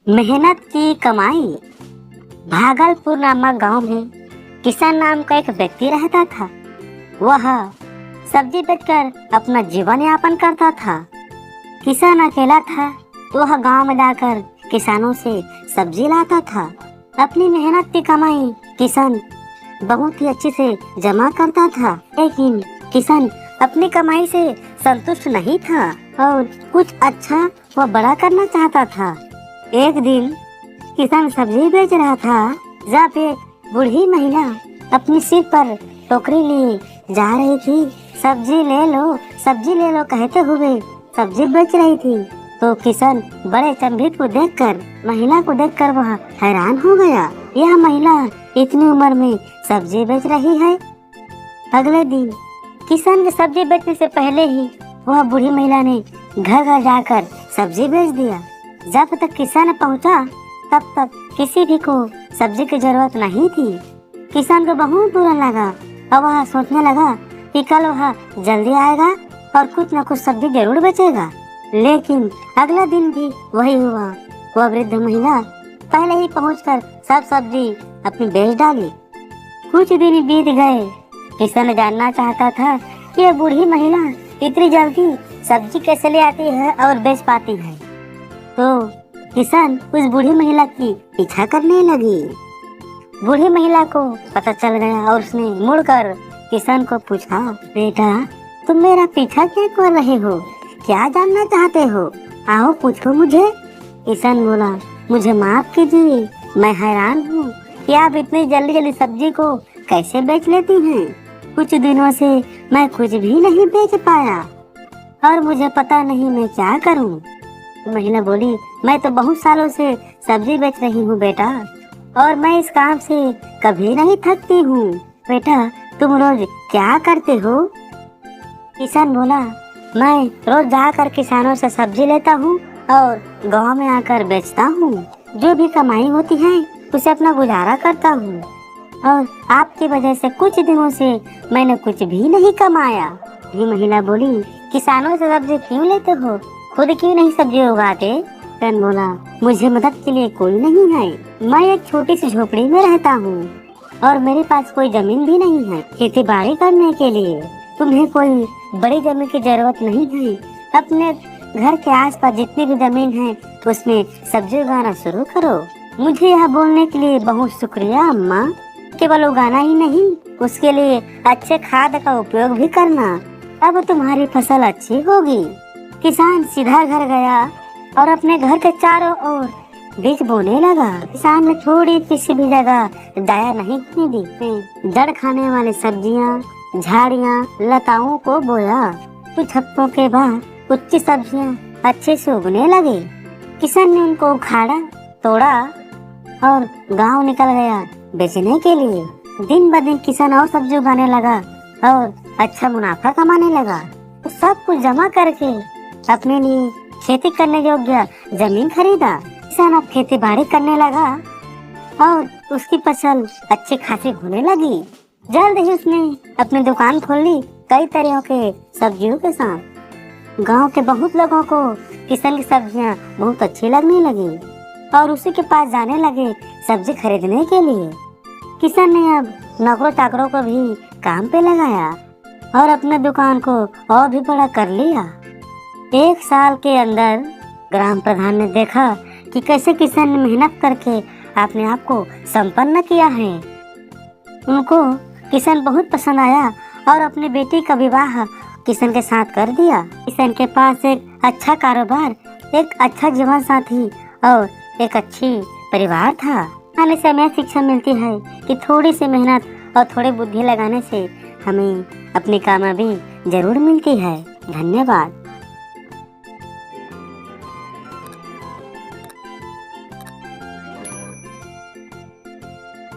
मेहनत की कमाई। भागलपुर नामक गांव में किसान नाम का एक व्यक्ति रहता था। वह सब्जी बेचकर अपना जीवन यापन करता था। किसान अकेला था तो वह गांव में जाकर किसानों से सब्जी लाता था। अपनी मेहनत की कमाई किसान बहुत ही अच्छे से जमा करता था, लेकिन किसान अपनी कमाई से संतुष्ट नहीं था और कुछ अच्छा व बड़ा करना चाहता था। एक दिन किसान सब्जी बेच रहा था जब एक बूढ़ी महिला अपनी सिर पर टोकरी लिए जा रही थी। सब्जी ले लो कहते हुए सब्जी बेच रही थी। तो किसान बड़े चंभित को देखकर महिला को देखकर वह हैरान हो गया। यह महिला इतनी उम्र में सब्जी बेच रही है। अगले दिन किसान के सब्जी बेचने से पहले ही वह बूढ़ी महिला ने घर घर जाकर सब्जी बेच दिया। जब तक किसान पहुंचा तब तक किसी भी को सब्जी की जरूरत नहीं थी। किसान को बहुत बुरा लगा और वह सोचने लगा कि कल वह जल्दी आएगा और कुछ न कुछ सब्जी जरूर बेचेगा। लेकिन अगला दिन भी वही हुआ। वह वृद्ध महिला पहले ही पहुंचकर सब सब्जी अपनी बेच डाली। कुछ दिन बीत गए। किसान जानना चाहता था कि यह बूढ़ी महिला इतनी जल्दी सब्जी कैसे ले आती है और बेच पाती है। तो किसान उस बूढ़ी महिला की पीछा करने लगी। बूढ़ी महिला को पता चल गया और उसने मुड़कर किसान को पूछा, बेटा तुम मेरा पीछा क्यों कर रहे हो? क्या जानना चाहते हो? आओ पूछो मुझे। किसान बोला, मुझे माफ कीजिए, मैं हैरान हूँ कि आप इतनी जल्दी जल्दी सब्जी को कैसे बेच लेती हैं। कुछ दिनों से मैं कुछ भी नहीं बेच पाया और मुझे पता नहीं मैं क्या करूँ। महिला बोली, मैं तो बहुत सालों से सब्जी बेच रही हूँ बेटा, और मैं इस काम से कभी नहीं थकती हूँ। बेटा तुम रोज क्या करते हो? किसान बोला, मैं रोज जाकर किसानों से सब्जी लेता हूँ और गांव में आकर बेचता हूँ। जो भी कमाई होती है उसे अपना गुजारा करता हूँ, और आपकी वजह से कुछ दिनों से मैंने कुछ भी नहीं कमाया। ये महिला बोली, किसानों से सब्जी क्यों लेते हो? खुद क्यों नहीं सब्जी उगाते? किसान बोला, मुझे मदद के लिए कोई नहीं है। मैं एक छोटी सी झोपड़ी में रहता हूँ और मेरे पास कोई जमीन भी नहीं है खेती बाड़ी करने के लिए। तुम्हें कोई बड़ी जमीन की जरूरत नहीं है। अपने घर के आसपास जितनी भी जमीन है उसमें सब्जी उगाना शुरू करो। मुझे यह बोलने के लिए बहुत शुक्रिया अम्मा। केवल उगाना ही नहीं, उसके लिए अच्छे खाद का उपयोग भी करना। अब तुम्हारी फसल अच्छी होगी। किसान सीधा घर गया और अपने घर के चारों ओर बीज बोने लगा। किसान ने थोड़ी सी भी जगह दाया नहीं होने दी। जड़ खाने वाली सब्जियां, झाड़ियां, लताओं को बोया। कुछ हफ्तों के बाद कुछ सब्जियां अच्छे से उगने लगे। किसान ने उनको उखाड़ा, तोड़ा और गांव निकल गया बेचने के लिए। दिन ब दिन किसान और सब्जी उगाने लगा और अच्छा मुनाफा कमाने लगा। तो सब कुछ जमा करके अपने लिए खेती करने योग्य जमीन खरीदा। किसान अब खेती बाड़ी करने लगा और उसकी फसल अच्छी खासी होने लगी। जल्द ही उसने अपनी दुकान खोल ली कई तरह के सब्जियों के साथ। गांव के बहुत लोगों को किसान की सब्जियां बहुत अच्छी लगने लगी और उसी के पास जाने लगे सब्जी खरीदने के लिए। किसान ने अब नौकरों चाकरों को भी काम पे लगाया और अपने दुकान को और भी बड़ा कर लिया। एक साल के अंदर ग्राम प्रधान ने देखा कि कैसे किसान ने मेहनत करके अपने आप को संपन्न किया है। उनको किसान बहुत पसंद आया और अपनी बेटी का विवाह किसान के साथ कर दिया। किसान के पास एक अच्छा कारोबार, एक अच्छा जीवन साथी और एक अच्छी परिवार था। आने से हमें शिक्षा मिलती है कि थोड़ी सी मेहनत और थोड़ी बुद्धि लगाने से हमें अपनी कामयाबी जरूर मिलती है। धन्यवाद।